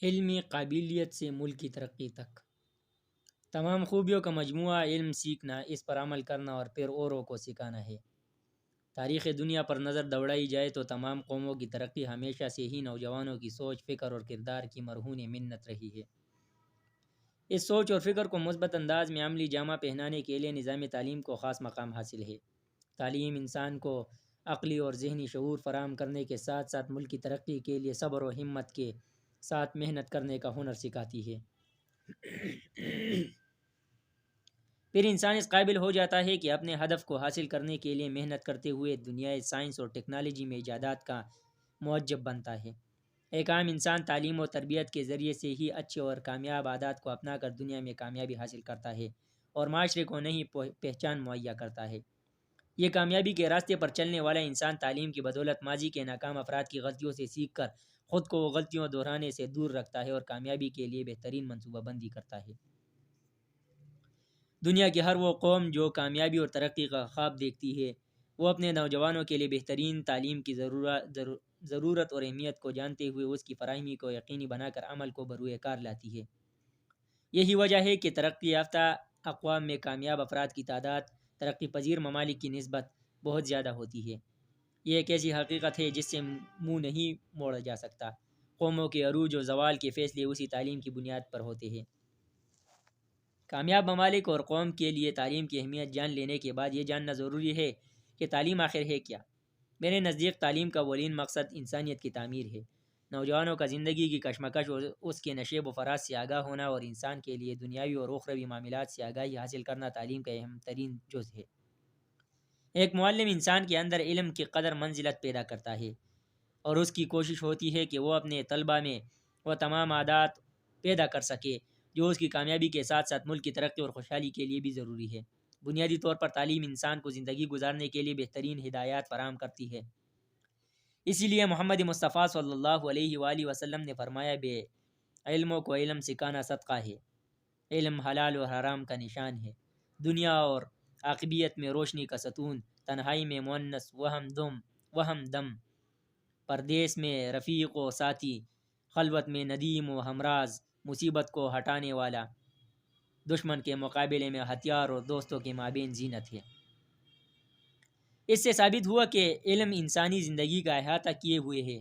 علمی قابلیت سے ملک کی ترقی تک تمام خوبیوں کا مجموعہ علم سیکھنا، اس پر عمل کرنا اور پھر اوروں کو سکھانا ہے۔ تاریخ دنیا پر نظر دوڑائی جائے تو تمام قوموں کی ترقی ہمیشہ سے ہی نوجوانوں کی سوچ، فکر اور کردار کی مرہون منت رہی ہے۔ اس سوچ اور فکر کو مثبت انداز میں عملی جامہ پہنانے کے لیے نظام تعلیم کو خاص مقام حاصل ہے۔ تعلیم انسان کو عقلی اور ذہنی شعور فراہم کرنے کے ساتھ ساتھ ملک کی ترقی کے لیے صبر و ہمت کے ساتھ محنت کرنے کا ہنر سکھاتی ہے۔ پھر انسان اس قابل ہو جاتا ہے کہ اپنے ہدف کو حاصل کرنے کے لیے محنت کرتے ہوئے دنیائے سائنس اور ٹیکنالوجی میں ایجادات کا معجب بنتا ہے۔ ایک عام انسان تعلیم و تربیت کے ذریعے سے ہی اچھے اور کامیاب عادات کو اپنا کر دنیا میں کامیابی حاصل کرتا ہے اور معاشرے کو نئی پہچان مہیا کرتا ہے۔ یہ کامیابی کے راستے پر چلنے والا انسان تعلیم کی بدولت ماضی کے ناکام افراد کی غلطیوں سے سیکھ کر خود کو غلطیوں دہرانے سے دور رکھتا ہے اور کامیابی کے لیے بہترین منصوبہ بندی کرتا ہے۔ دنیا کی ہر وہ قوم جو کامیابی اور ترقی کا خواب دیکھتی ہے، وہ اپنے نوجوانوں کے لیے بہترین تعلیم کی ضرورت اور اہمیت کو جانتے ہوئے اس کی فراہمی کو یقینی بنا کر عمل کو بروئے کار لاتی ہے۔ یہی وجہ ہے کہ ترقی یافتہ اقوام میں کامیاب افراد کی تعداد ترقی پذیر ممالک کی نسبت بہت زیادہ ہوتی ہے۔ یہ ایک ایسی حقیقت ہے جس سے منہ نہیں موڑا جا سکتا۔ قوموں کے عروج و زوال کے فیصلے اسی تعلیم کی بنیاد پر ہوتے ہیں۔ کامیاب ممالک اور قوم کے لیے تعلیم کی اہمیت جان لینے کے بعد یہ جاننا ضروری ہے کہ تعلیم آخر ہے کیا۔ میرے نزدیک تعلیم کا اولین مقصد انسانیت کی تعمیر ہے۔ نوجوانوں کا زندگی کی کشمکش اور اس کے نشیب و فراز سے آگاہ ہونا اور انسان کے لیے دنیاوی اور اخروی معاملات سے آگاہی حاصل کرنا تعلیم کا اہم ترین جز ہے۔ ایک معلم انسان کے اندر علم کی قدر منزلت پیدا کرتا ہے اور اس کی کوشش ہوتی ہے کہ وہ اپنے طلباء میں وہ تمام عادات پیدا کر سکے جو اس کی کامیابی کے ساتھ ساتھ ملک کی ترقی اور خوشحالی کے لیے بھی ضروری ہے۔ بنیادی طور پر تعلیم انسان کو زندگی گزارنے کے لیے بہترین ہدایات فراہم کرتی ہے۔ اسی لیے محمد مصطفیٰ صلی اللہ علیہ وآلہ وسلم نے فرمایا، بے علموں کو علم سکھانا صدقہ ہے۔ علم حلال و حرام کا نشان ہے، دنیا اور عاقبیت میں روشنی کا ستون، تنہائی میں مونس وہم دم، پردیس میں رفیق و ساتھی، خلوت میں ندیم و ہمراز، مصیبت کو ہٹانے والا، دشمن کے مقابلے میں ہتھیار اور دوستوں کے مابین زینت ہے۔ اس سے ثابت ہوا کہ علم انسانی زندگی کا احاطہ کیے ہوئے ہے۔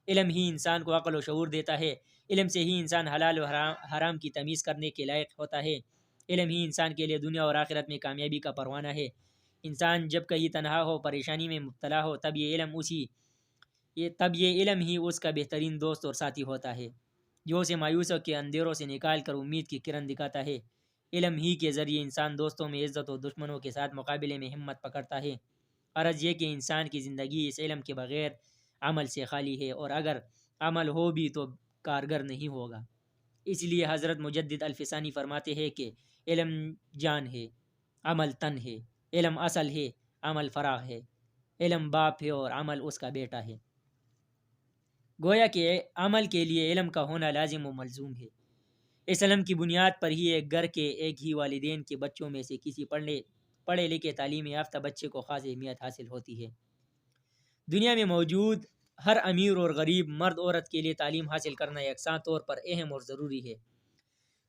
علم ہی انسان کو عقل و شعور دیتا ہے۔ علم سے ہی انسان حلال و حرام کی تمیز کرنے کے لائق ہوتا ہے۔ علم ہی انسان کے لیے دنیا اور آخرت میں کامیابی کا پروانہ ہے۔ انسان جب کہیں تنہا ہو، پریشانی میں مبتلا ہو، تب یہ علم ہی اس کا بہترین دوست اور ساتھی ہوتا ہے، جو اسے مایوسیوں کے اندھیروں سے نکال کر امید کی کرن دکھاتا ہے۔ علم ہی کے ذریعے انسان دوستوں میں عزت و دشمنوں کے ساتھ مقابلے میں ہمت پکڑتا ہے۔ غرض یہ کہ انسان کی زندگی اس علم کے بغیر عمل سے خالی ہے، اور اگر عمل ہو بھی تو کارگر نہیں ہوگا۔ اس لیے حضرت مجدد الفسانی فرماتے ہیں کہ علم جان ہے، عمل تن ہے، علم اصل ہے، عمل فراغ ہے، علم باپ ہے اور عمل اس کا بیٹا ہے۔ گویا کہ عمل کے لیے علم کا ہونا لازم و ملزوم ہے۔ اس علم کی بنیاد پر ہی ایک گھر کے ایک ہی والدین کے بچوں میں سے کسی پڑھے لکھے تعلیم یافتہ بچے کو خاص اہمیت حاصل ہوتی ہے۔ دنیا میں موجود ہر امیر اور غریب، مرد عورت کے لیے تعلیم حاصل کرنا یکساں طور پر اہم اور ضروری ہے،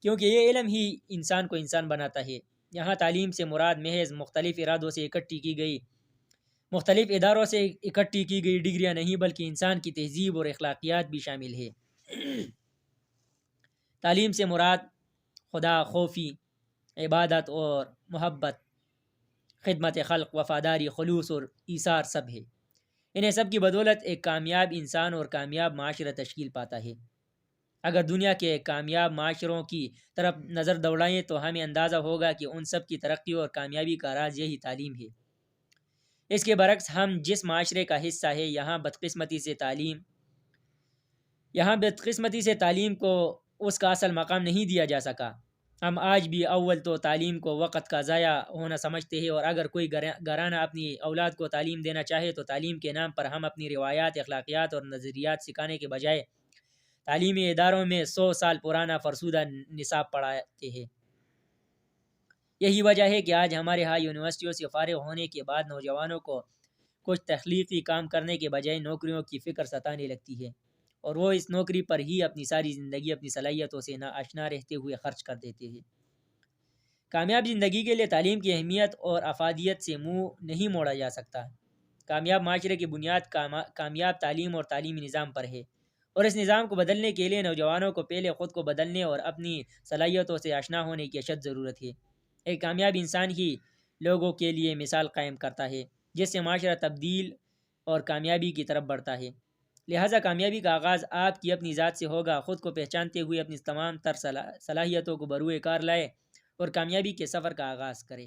کیونکہ یہ علم ہی انسان کو انسان بناتا ہے۔ یہاں تعلیم سے مراد محض مختلف اداروں سے اکٹھی کی گئی ڈگریاں نہیں، بلکہ انسان کی تہذیب اور اخلاقیات بھی شامل ہے۔ تعلیم سے مراد خدا خوفی، عبادت اور محبت، خدمت خلق، وفاداری، خلوص اور ایثار سب ہے۔ انہیں سب کی بدولت ایک کامیاب انسان اور کامیاب معاشرہ تشکیل پاتا ہے۔ اگر دنیا کے کامیاب معاشروں کی طرف نظر دوڑائیں تو ہمیں اندازہ ہوگا کہ ان سب کی ترقی اور کامیابی کا راز یہی تعلیم ہے۔ اس کے برعکس ہم جس معاشرے کا حصہ ہے، یہاں بدقسمتی سے تعلیم کو اس کا اصل مقام نہیں دیا جا سکا۔ ہم آج بھی اول تو تعلیم کو وقت کا ضائع ہونا سمجھتے ہیں، اور اگر کوئی گھرانہ اپنی اولاد کو تعلیم دینا چاہے تو تعلیم کے نام پر ہم اپنی روایات، اخلاقیات اور نظریات سکھانے کے بجائے تعلیمی اداروں میں 100 سال پرانا فرسودہ نصاب پڑھاتے ہیں۔ یہی وجہ ہے کہ آج ہمارے ہاں یونیورسٹیوں سے فارغ ہونے کے بعد نوجوانوں کو کچھ تخلیقی کام کرنے کے بجائے نوکریوں کی فکر ستانے لگتی ہے۔ اور وہ اس نوکری پر ہی اپنی ساری زندگی اپنی صلاحیتوں سے ناآشنا رہتے ہوئے خرچ کر دیتے ہیں۔ کامیاب زندگی کے لیے تعلیم کی اہمیت اور افادیت سے منہ نہیں موڑا جا سکتا۔ کامیاب معاشرے کی بنیاد کامیاب تعلیم اور تعلیمی نظام پر ہے، اور اس نظام کو بدلنے کے لیے نوجوانوں کو پہلے خود کو بدلنے اور اپنی صلاحیتوں سے آشنا ہونے کی اشد ضرورت ہے۔ ایک کامیاب انسان ہی لوگوں کے لیے مثال قائم کرتا ہے، جس سے معاشرہ تبدیل اور کامیابی کی طرف بڑھتا ہے۔ لہٰذا کامیابی کا آغاز آپ کی اپنی ذات سے ہوگا۔ خود کو پہچانتے ہوئے اپنی تمام تر صلاحیتوں کو بروئے کار لائے اور کامیابی کے سفر کا آغاز کرے۔